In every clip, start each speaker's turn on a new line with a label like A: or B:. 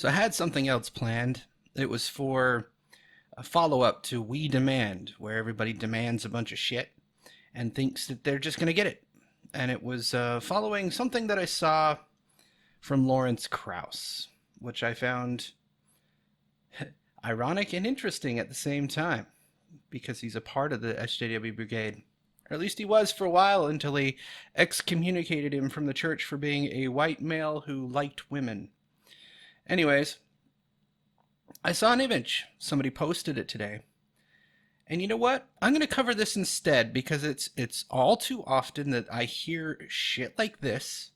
A: So I had something else planned. It was for a follow-up to We Demand, where everybody demands a bunch of shit and thinks that they're just going to get it. And it was following something that I saw from Lawrence Krauss, which I found ironic and interesting at the same time because he's a part of the SJW Brigade. Or at least he was for a while until he excommunicated him from the church for being a white male who liked women. Anyways, I saw an image. Somebody posted it today. And you know what? I'm going to cover this instead because it's all too often that I hear shit like this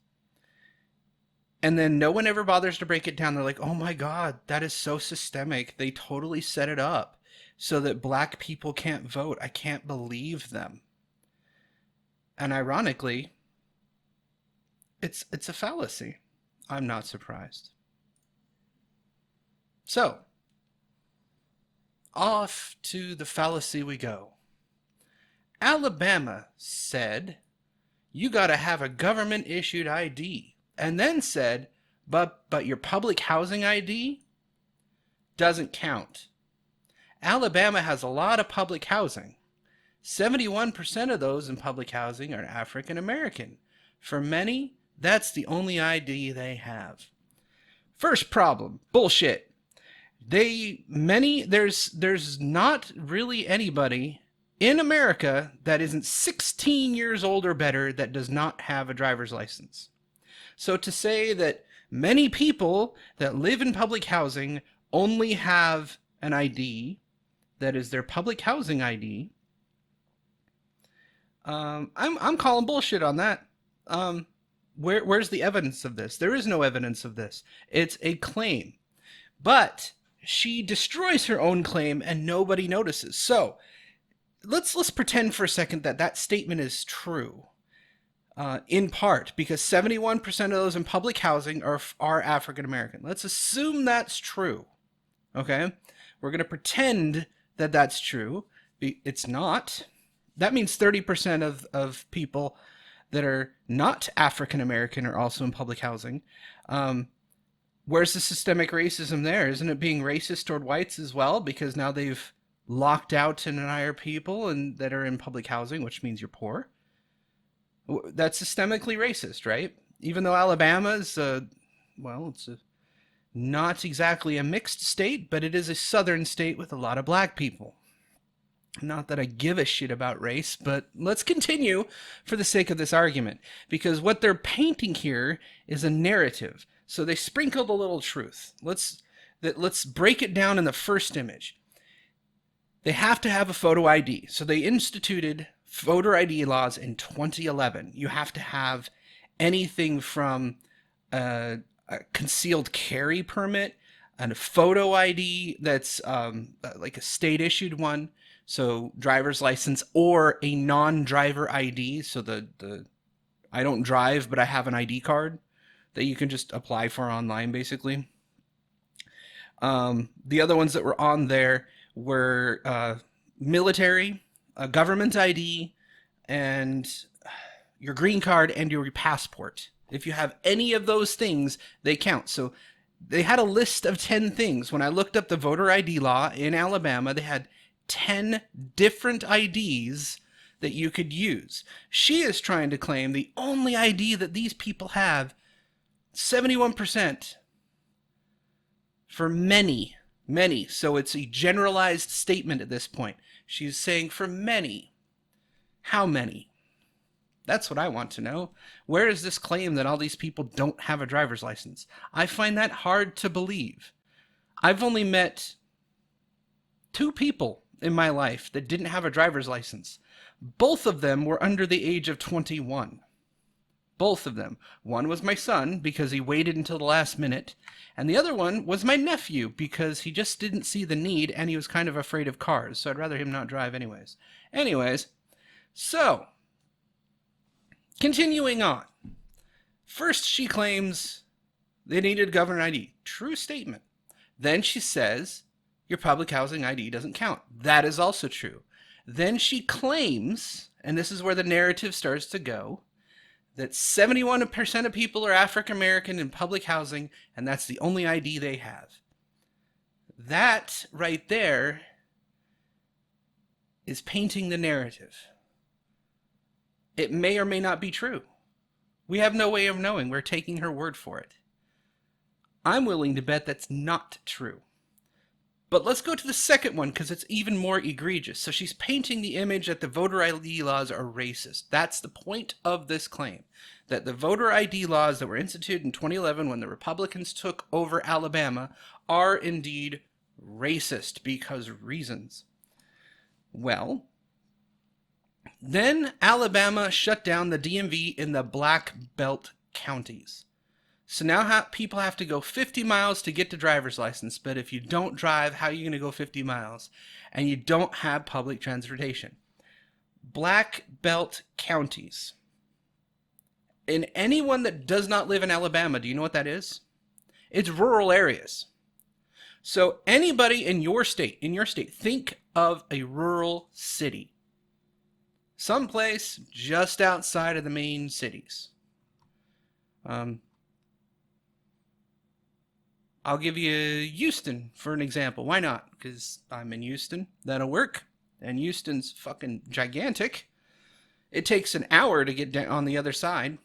A: and then no one ever bothers to break it down. They're like, "Oh my god, that is so systemic. They totally set it up so that black people can't vote. I can't believe them." And ironically, it's a fallacy. I'm not surprised. So, off to the fallacy we go. Alabama said, you gotta have a government issued ID. And then said, but your public housing ID doesn't count. Alabama has a lot of public housing. 71% of those in public housing are African American. For many, that's the only ID they have. First problem, bullshit. There's not really anybody in America that isn't 16 years old or better that does not have a driver's license. So to say that many people that live in public housing only have an ID that is their public housing ID, I'm calling bullshit on that. Where's the evidence of this? There is no evidence of this. It's a claim. But she destroys her own claim and nobody notices. So let's pretend for a second that that statement is true. In part, because 71% of those in public housing are African American. Let's assume that's true. Okay? We're going to pretend that that's true. It's not. That means 30% of people that are not African American are also in public housing. Where's the systemic racism there? Isn't it being racist toward whites as well? Because now they've locked out an entire people and that are in public housing, which means you're poor. That's systemically racist, right? Even though Alabama is, not exactly a mixed state, but it is a southern state with a lot of black people. Not that I give a shit about race, but let's continue for the sake of this argument, because what they're painting here is a narrative. So they sprinkled a little truth. Let's break it down in the first image. They have to have a photo ID. So they instituted voter ID laws in 2011. You have to have anything from a concealed carry permit and a photo ID that's like a state issued one. So driver's license or a non-driver ID. So the I don't drive, but I have an ID card that you can just apply for online, basically. The other ones that were on there were military, a government ID, and your green card and your passport. If you have any of those things, they count. So they had a list of 10 things. When I looked up the voter ID law in Alabama, they had 10 different IDs that you could use. She is trying to claim the only ID that these people have, 71%, for many. So it's a generalized statement at this point. She's saying for many. How many? That's what I want to know. Where is this claim that all these people don't have a driver's license? I find that hard to believe. I've only met 2 people in my life that didn't have a driver's license. Both of them were under the age of 21. Both of them. One was my son because he waited until the last minute, and the other one was my nephew because he just didn't see the need and he was kind of afraid of cars, so I'd rather him not drive anyways. So, continuing on. First, she claims they needed government ID. True statement. Then she says your public housing ID doesn't count. That is also true. Then she claims, and this is where the narrative starts to go, that 71% of people are African American in public housing, and that's the only ID they have. That right there is painting the narrative. It may or may not be true. We have no way of knowing. We're taking her word for it. I'm willing to bet that's not true. But let's go to the second one, because it's even more egregious. So she's painting the image that the voter ID laws are racist. That's the point of this claim, that the voter ID laws that were instituted in 2011 when the Republicans took over Alabama are indeed racist because reasons. Well, then Alabama shut down the DMV in the Black Belt counties. So now people have to go 50 miles to get the driver's license, but if you don't drive, how are you going to go 50 miles? And you don't have public transportation. Black Belt counties. And anyone that does not live in Alabama, do you know what that is? It's rural areas. So anybody in your state, think of a rural city. Someplace just outside of the main cities. I'll give you Houston for an example. Why not? Because I'm in Houston. That'll work. And Houston's fucking gigantic. It takes an hour to get on the other side.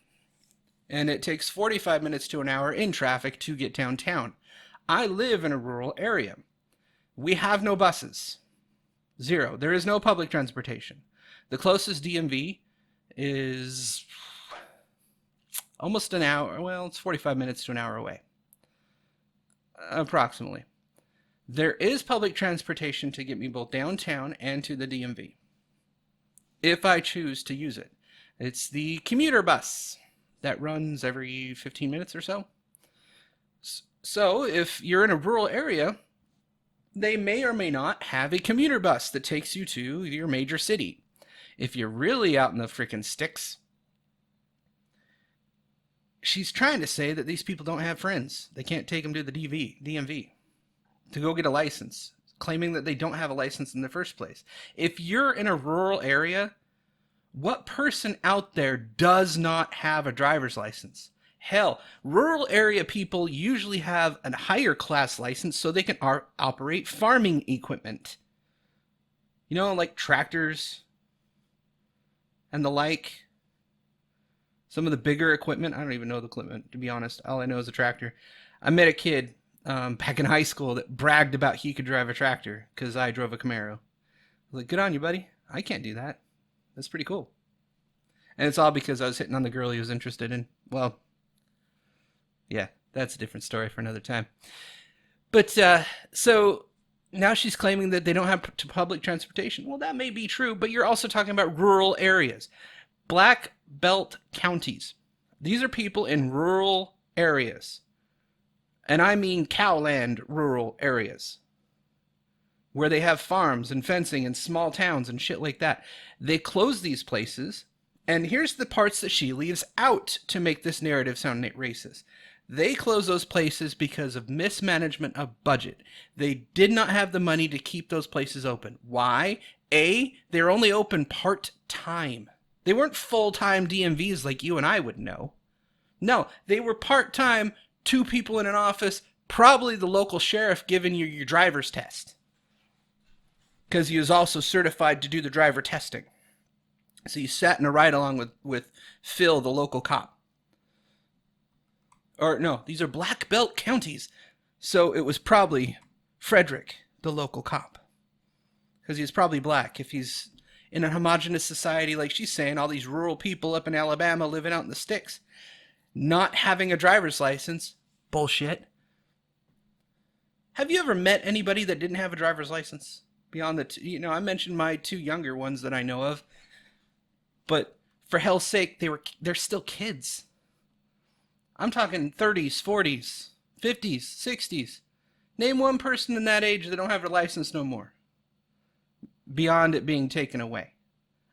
A: And it takes 45 minutes to an hour in traffic to get downtown. I live in a rural area. We have no buses. Zero. There is no public transportation. The closest DMV is almost an hour. Well, it's 45 minutes to an hour away. Approximately. There is public transportation to get me both downtown and to the DMV, if I choose to use it. It's the commuter bus that runs every 15 minutes or so. So if you're in a rural area, they may or may not have a commuter bus that takes you to your major city. If you're really out in the freaking sticks, she's trying to say that these people don't have friends. They can't take them to the DMV to go get a license, claiming that they don't have a license in the first place. If you're in a rural area, what person out there does not have a driver's license? Hell, rural area people usually have a higher class license so they can operate farming equipment. You know, like tractors and the like. Some of the bigger equipment, I don't even know the equipment, to be honest. All I know is a tractor. I met a kid back in high school that bragged about he could drive a tractor because I drove a Camaro. I was like, good on you, buddy. I can't do that. That's pretty cool. And it's all because I was hitting on the girl he was interested in. Well, yeah, that's a different story for another time. But so now she's claiming that they don't have public transportation. Well, that may be true, but you're also talking about rural areas. Black Belt counties. These are people in rural areas. And I mean cowland rural areas. Where they have farms and fencing and small towns and shit like that. They close these places. And here's the parts that she leaves out to make this narrative sound racist. They close those places because of mismanagement of budget. They did not have the money to keep those places open. Why? A, they're only open part-time. They weren't full-time DMVs like you and I would know. No, they were part-time, 2 people in an office, probably the local sheriff giving you your driver's test. Because he was also certified to do the driver testing. So you sat in a ride-along with Phil, the local cop. Or no, these are Black Belt counties. So it was probably Frederick, the local cop. Because he's probably black if he's in a homogenous society like she's saying, all these rural people up in Alabama living out in the sticks, not having a driver's license. Bullshit. Have you ever met anybody that didn't have a driver's license? Beyond the, I mentioned my 2 younger ones that I know of. But for hell's sake, they're still kids. I'm talking 30s, 40s, 50s, 60s. Name one person in that age that don't have a license no more. Beyond it being taken away.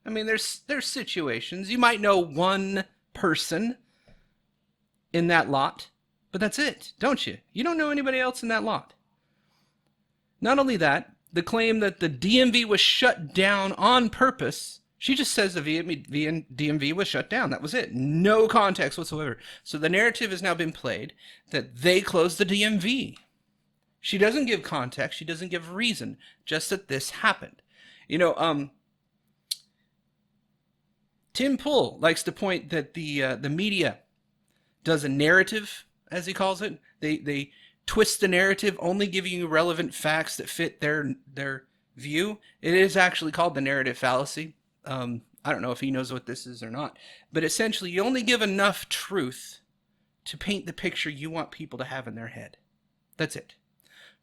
A: I mean, there's situations. You might know one person in that lot, but that's it, don't you? You don't know anybody else in that lot. Not only that, the claim that the DMV was shut down on purpose She just says the DMV was shut down. That was it. No context whatsoever. So the narrative has now been played that they closed the DMV. She doesn't give context. She doesn't give reason. Just that this happened. Tim Pool likes to point that the media does a narrative, as he calls it. They twist the narrative, only giving you relevant facts that fit their view. It is actually called the narrative fallacy. I don't know if he knows what this is or not, but essentially you only give enough truth to paint the picture you want people to have in their head. That's it.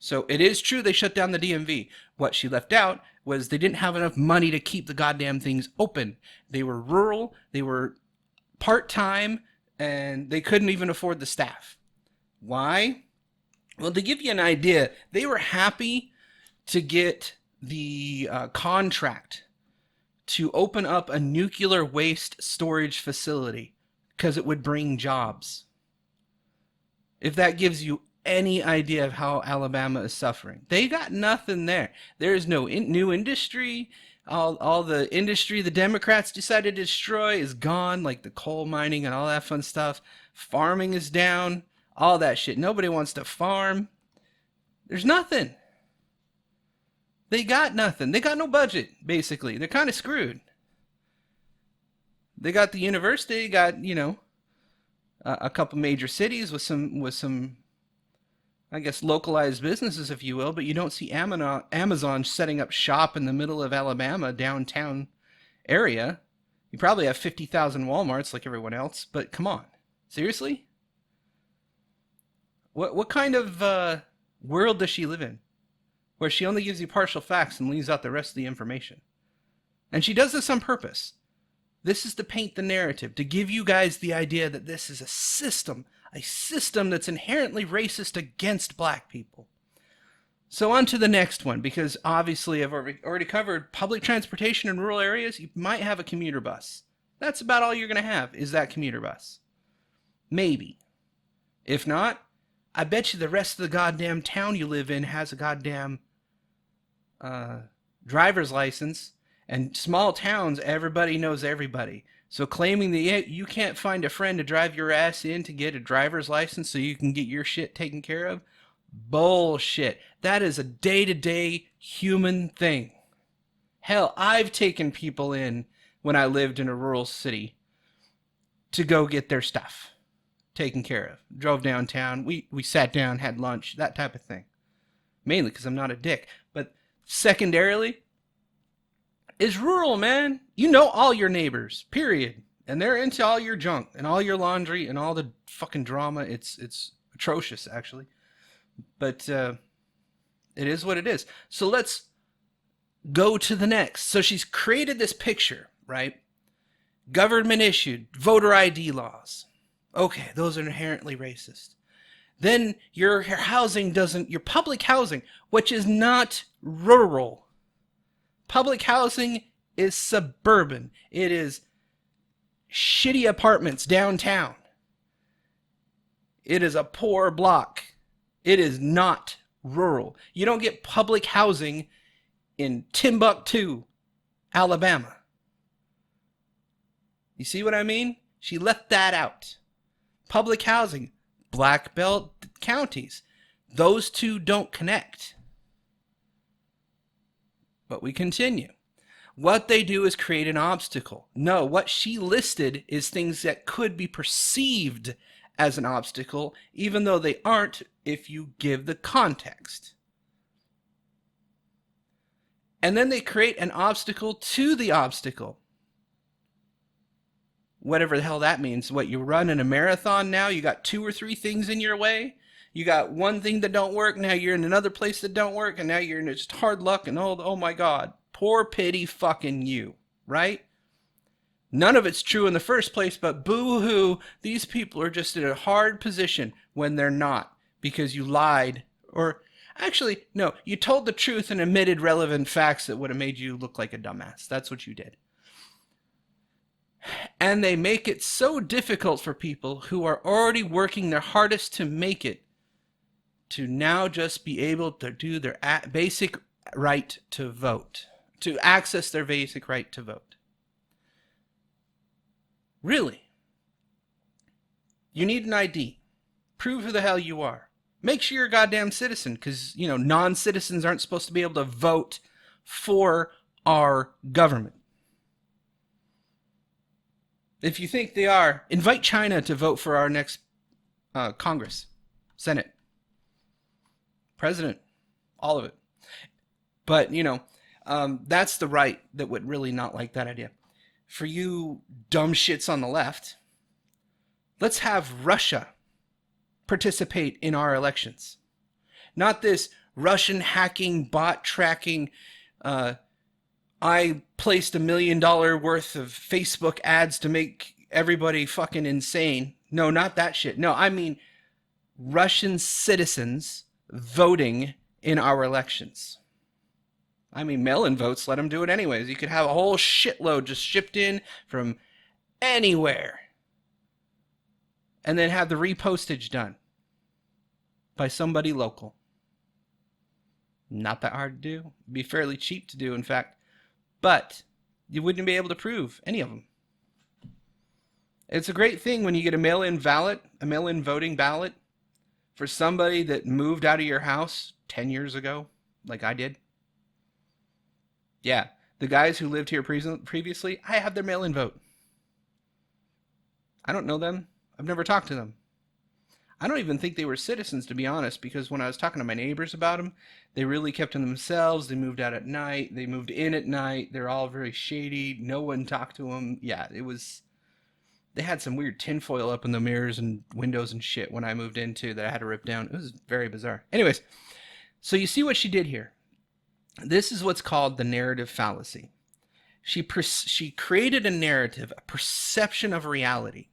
A: So it is true they shut down the DMV. What she left out was they didn't have enough money to keep the goddamn things open. They were rural, they were part-time, and they couldn't even afford the staff. Why? Well, to give you an idea, they were happy to get the contract to open up a nuclear waste storage facility because it would bring jobs. If that gives you any idea of how Alabama is suffering. They got nothing there. There's no new industry. All the industry the Democrats decided to destroy is gone, like the coal mining and all that fun stuff. Farming is down. All that shit. Nobody wants to farm. There's nothing. They got nothing. They got no budget, basically. They're kind of screwed. They got the university, got, a couple major cities with some I guess localized businesses, if you will, but you don't see Amazon setting up shop in the middle of Alabama, downtown area. You probably have 50,000 Walmarts like everyone else, but come on. Seriously? What kind of world does she live in? Where she only gives you partial facts and leaves out the rest of the information. And she does this on purpose. This is to paint the narrative, to give you guys the idea that this is a system that's inherently racist against black people. So on to the next one, because obviously I've already covered public transportation in rural areas. You might have a commuter bus. That's about all you're going to have is that commuter bus. Maybe. If not, I bet you the rest of the goddamn town you live in has a goddamn driver's license. And small towns, everybody knows everybody. So claiming that you can't find a friend to drive your ass in to get a driver's license so you can get your shit taken care of? Bullshit. That is a day-to-day human thing. Hell, I've taken people in when I lived in a rural city to go get their stuff taken care of. Drove downtown, we sat down, had lunch, that type of thing. Mainly because I'm not a dick. But secondarily, is rural, man. You know all your neighbors, period. And they're into all your junk and all your laundry and all the fucking drama. It's atrocious, actually. But it is what it is. So let's go to the next. So she's created this picture, right? Government issued voter ID laws. Okay, those are inherently racist. Then your public housing, which is not rural. Public housing is suburban. It is shitty apartments downtown. It is a poor block. It is not rural. You don't get public housing in Timbuktu, Alabama. You see what I mean? She left that out. Public housing, Black Belt counties. Those two don't connect. But we continue. What they do is create an obstacle. No, what she listed is things that could be perceived as an obstacle, even though they aren't if you give the context. And then they create an obstacle to the obstacle. Whatever the hell that means. What, you run in a marathon now? You got 2 or 3 things in your way? You got one thing that don't work, now you're in another place that don't work, and now you're in just hard luck, and oh my God. Poor pity fucking you, right? None of it's true in the first place, but boo-hoo, these people are just in a hard position when they're not, because you lied, or actually, no, you told the truth and omitted relevant facts that would have made you look like a dumbass. That's what you did. And they make it so difficult for people who are already working their hardest to make it to now just be able to do their basic right to vote, to access their basic right to vote. Really. You need an ID. Prove who the hell you are. Make sure you're a goddamn citizen, because, non-citizens aren't supposed to be able to vote for our government. If you think they are, invite China to vote for our next Congress, Senate, President, all of it. But, that's the right that would really not like that idea. For you dumb shits on the left, let's have Russia participate in our elections. Not this Russian hacking, bot tracking, I placed $1 million worth of Facebook ads to make everybody fucking insane. No, not that shit. No, I mean Russian citizens voting in our elections. I mean, mail-in votes, let them do it anyways. You could have a whole shitload just shipped in from anywhere. And then have the repostage done by somebody local. Not that hard to do. It'd be fairly cheap to do, in fact. But you wouldn't be able to prove any of them. It's a great thing when you get a mail-in voting ballot for somebody that moved out of your house 10 years ago, like I did. Yeah, the guys who lived here previously, I have their mail-in vote. I don't know them. I've never talked to them. I don't even think they were citizens, to be honest, because when I was talking to my neighbors about them, they really kept to themselves. They moved out at night. They moved in at night. They're all very shady. No one talked to them. Yeah, they had some weird tinfoil up in the mirrors and windows and shit when I moved into that I had to rip down. It was very bizarre. Anyways, so you see what she did here. This is what's called the narrative fallacy. She created a narrative, a perception of reality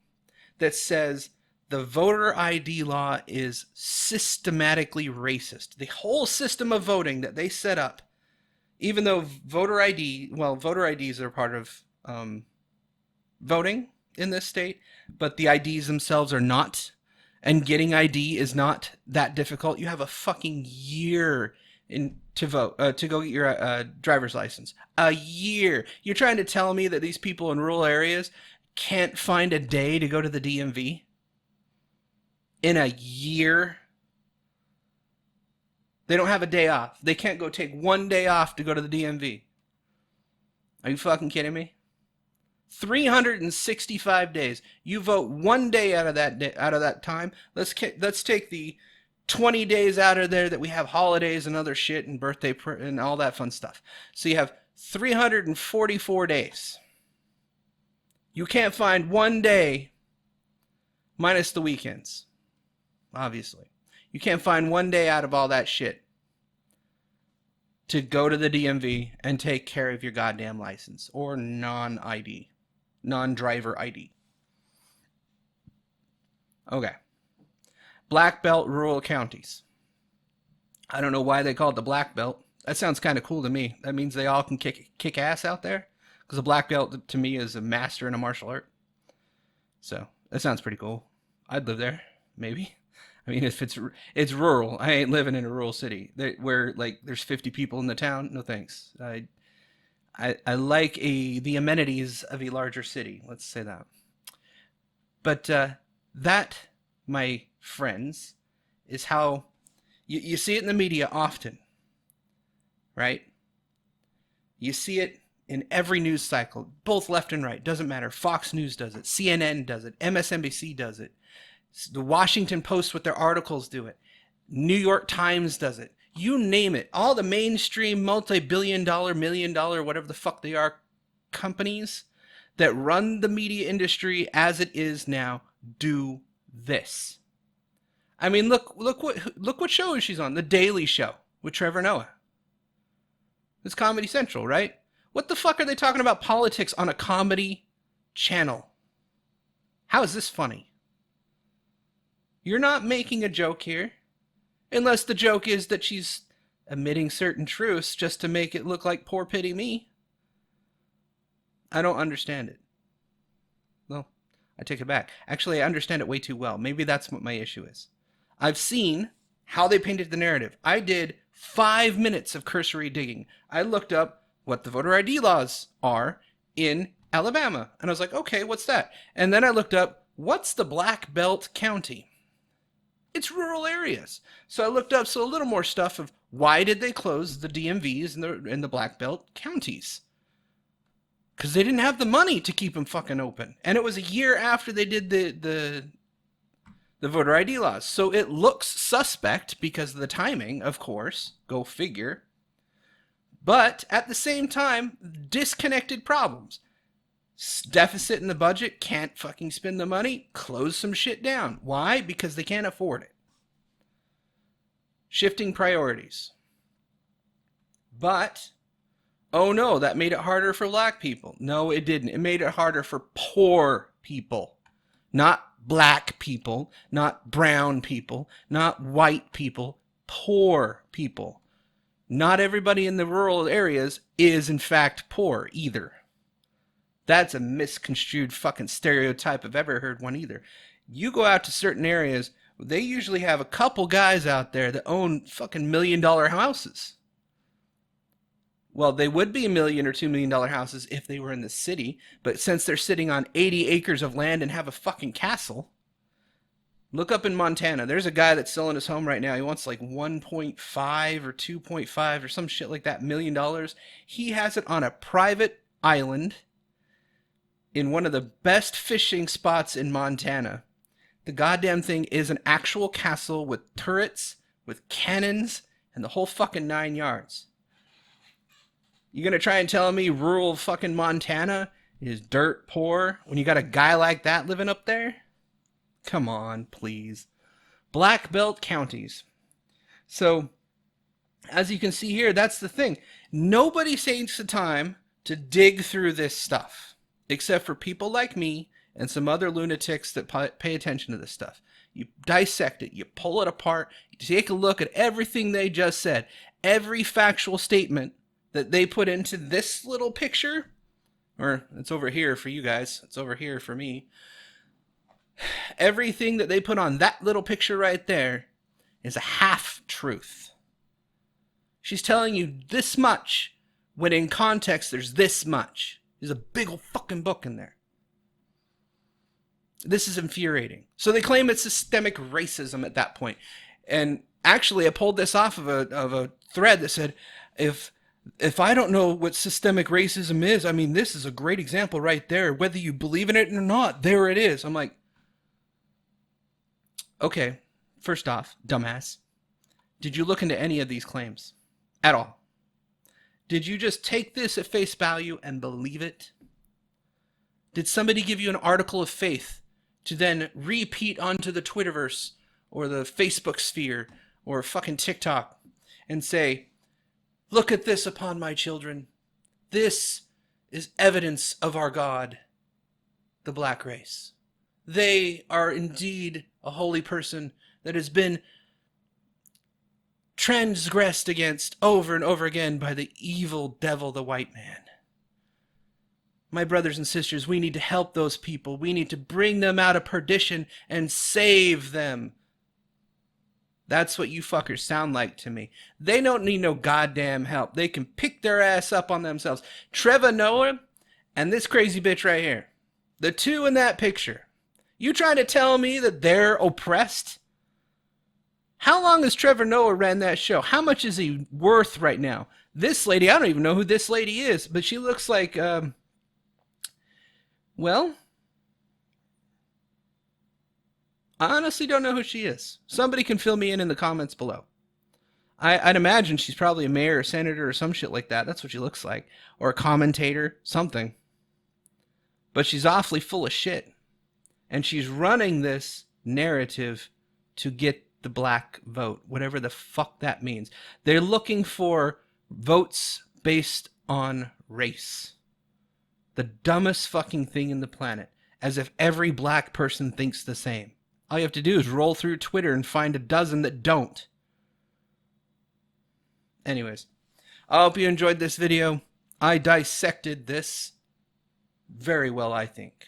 A: that says the voter ID law is systematically racist. The whole system of voting that they set up, even though voter IDs are part of voting in this state, but the IDs themselves are not, and getting ID is not that difficult. You have a fucking year to vote, to go get your driver's license. A year. You're trying to tell me that these people in rural areas can't find a day to go to the DMV? In a year? They don't have a day off. They can't go take one day off to go to the DMV. Are you fucking kidding me? 365 days. You vote one day out of that time. Let's take the 20 days out of there that we have holidays and other shit and birthday and all that fun stuff. So you have 344 days. You can't find one day, minus the weekends, obviously. You can't find one day out of all that shit to go to the DMV and take care of your goddamn license or non-ID, non-driver ID. Okay. Black belt rural counties. I don't know why they call it the black belt. That sounds kind of cool to me. That means they all can kick ass out there. Because a black belt to me is a master in a martial art. So that sounds pretty cool. I'd live there, maybe. I mean, if it's rural, I ain't living in a rural city where like there's 50 people in the town. No thanks. I like the amenities of a larger city. Let's say that. But that, my friends, is how you see it in the media often, right? You see it in every news cycle, both left and right, doesn't matter. Fox News does it, CNN does it, MSNBC does it, the Washington Post with their articles do it, New York Times does it, you name it. All the mainstream multi-billion-dollar, million-dollar, whatever the fuck they are, companies that run the media industry as it is now do this. I mean, look what show she's on, The Daily Show with Trevor Noah. It's Comedy Central, right? What the fuck are they talking about politics on a comedy channel? How is this funny? You're not making a joke here. Unless the joke is that she's omitting certain truths just to make it look like poor pity me. I don't understand it. Well, I take it back. Actually, I understand it way too well. Maybe that's what my issue is. I've seen how they painted the narrative. I did 5 minutes of cursory digging. I looked up what the voter ID laws are in Alabama. And I was like, okay, what's that? And then I looked up, what's the Black Belt County? It's rural areas. So I looked up a little more stuff of why did they close the DMVs in the Black Belt counties? Because they didn't have the money to keep them fucking open. And it was a year after they did the voter ID laws. So it looks suspect because of the timing, of course. Go figure. But at the same time, disconnected problems. Deficit in the budget, can't fucking spend the money, close some shit down. Why? Because they can't afford it. Shifting priorities. But, oh no, that made it harder for black people. No, it didn't. It made it harder for poor people. Not black people, not brown people, not white people, poor people. Not everybody in the rural areas is in fact poor either. That's a misconstrued fucking stereotype I've ever heard one either. You go out to certain areas, they usually have a couple guys out there that own fucking $1 million houses. Well, they would be $1 million or $2 million houses if they were in the city, but since they're sitting on 80 acres of land and have a fucking castle, look up in Montana. There's a guy that's selling his home right now. He wants like 1.5 or 2.5 or some shit like that $1 million. He has it on a private island in one of the best fishing spots in Montana. The goddamn thing is an actual castle with turrets, with cannons, and the whole fucking 9 yards. You gonna try and tell me rural fucking Montana is dirt poor when you got a guy like that living up there? Come on, please. Black Belt counties. So, as you can see here, that's the thing. Nobody takes the time to dig through this stuff, except for people like me and some other lunatics that pay attention to this stuff. You dissect it, you pull it apart, you take a look at everything they just said, every factual statement that they put into this little picture, or it's over here for you guys, it's over here for me. Everything that they put on that little picture right there is a half-truth. She's telling you this much, when in context there's this much. There's a big old fucking book in there. This is infuriating. So they claim it's systemic racism at that point. And actually, I pulled this off of a thread that said, if I don't know what systemic racism is, I mean, this is a great example right there. Whether you believe in it or not, there it is. I'm like, okay, first off, dumbass, did you look into any of these claims at all? Did you just take this at face value and believe it? Did somebody give you an article of faith to then repeat onto the Twitterverse or the Facebook sphere or fucking TikTok and say, look at this upon my children. This is evidence of our God, the black race. They are indeed a holy person that has been transgressed against over and over again by the evil devil, the white man. My brothers and sisters, we need to help those people. We need to bring them out of perdition and save them. That's what you fuckers sound like to me. They don't need no goddamn help. They can pick their ass up on themselves. Trevor Noah and this crazy bitch right here. The two in that picture. You trying to tell me that they're oppressed? How long has Trevor Noah ran that show? How much is he worth right now? This lady, I don't even know who this lady is, but she looks like, well, I honestly don't know who she is. Somebody can fill me in the comments below. I'd imagine she's probably a mayor or senator or some shit like that. That's what she looks like. Or a commentator, something. But she's awfully full of shit. And she's running this narrative to get the black vote, whatever the fuck that means. They're looking for votes based on race. The dumbest fucking thing in the planet. As if every black person thinks the same. All you have to do is roll through Twitter and find a dozen that don't. Anyways, I hope you enjoyed this video. I dissected this very well, I think.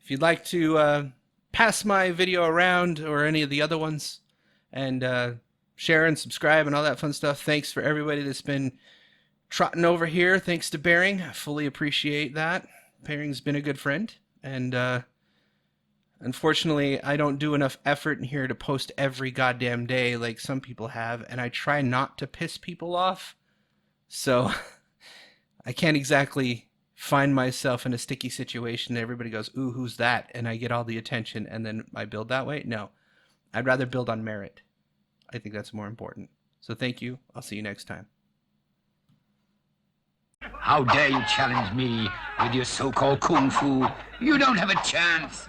A: If you'd like to pass my video around or any of the other ones and share and subscribe and all that fun stuff, thanks for everybody that's been trotting over here thanks to Bering. I fully appreciate that. Bering's been a good friend, and unfortunately, I don't do enough effort in here to post every goddamn day like some people have, and I try not to piss people off. So I can't exactly find myself in a sticky situation. Everybody goes, "Ooh, who's that?" And I get all the attention, and then I build that way. No, I'd rather build on merit. I think that's more important. So thank you. I'll see you next time.
B: How dare you challenge me with your so-called kung fu? You don't have a chance.